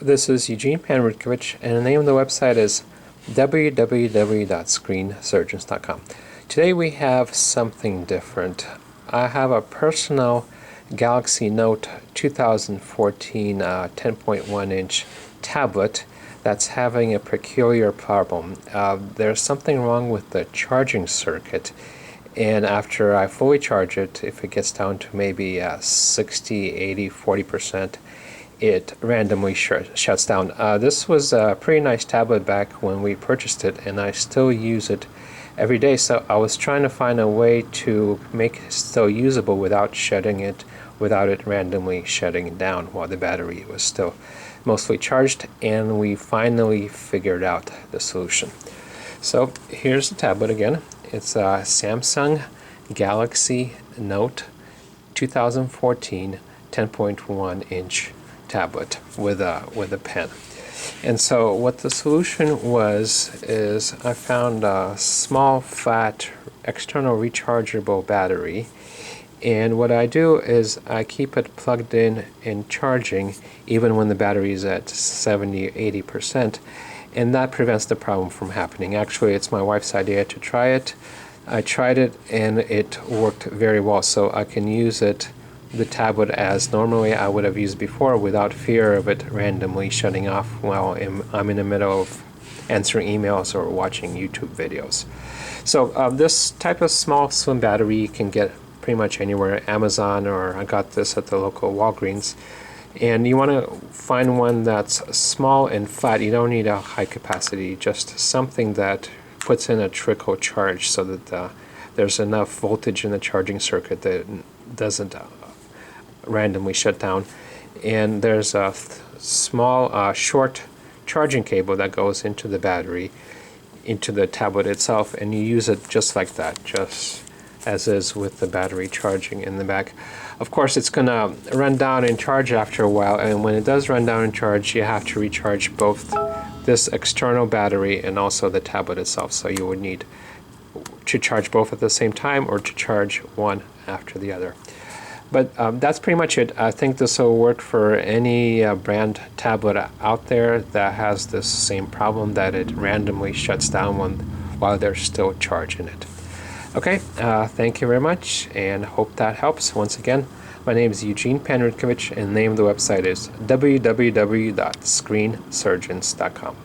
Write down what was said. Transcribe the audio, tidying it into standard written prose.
This is Eugene Panrutkovich, and the name of the website is www.screensurgeons.com. Today we have something different. I have a personal Galaxy Note 2014 10.1-inch tablet that's having a peculiar problem. There's something wrong with the charging circuit, and after I fully charge it, if it gets down to maybe 60, 80, 40%, it randomly shuts down. This was a pretty nice tablet back when we purchased it, and I still use it every day. So I was trying to find a way to make it still usable without shutting it, without it randomly shutting down while the battery was still mostly charged, and we finally figured out the solution. So here's the tablet again. It's a Samsung Galaxy Note 2014 10.1-inch tablet with a pen. And so what the solution was is I found a small flat external rechargeable battery, and what I do is I keep it plugged in and charging even when the battery is at 70-80%, and that prevents the problem from happening. Actually, it's my wife's idea to try it. I tried it and it worked very well, so I can use the tablet as normally I would have used before without fear of it randomly shutting off while I'm in the middle of answering emails or watching YouTube videos. So this type of small slim battery you can get pretty much anywhere, Amazon, or I got this at the local Walgreens. And you want to find one that's small and flat. You don't need a high capacity, just something that puts in a trickle charge so that there's enough voltage in the charging circuit that it doesn't randomly shut down. And there's a small short charging cable that goes into the battery, into the tablet itself, and you use it just like that, just as is with the battery charging in the back. Of course, it's going to run down in charge after a while, and when it does run down in charge, you have to recharge both this external battery and also the tablet itself. So you would need to charge both at the same time or to charge one after the other. But that's pretty much it. I think this will work for any brand tablet out there that has this same problem, that it randomly shuts down while they're still charging it. Okay, thank you very much, and hope that helps. Once again, my name is Eugene Panrutkovich, and the name of the website is www.screensurgeons.com.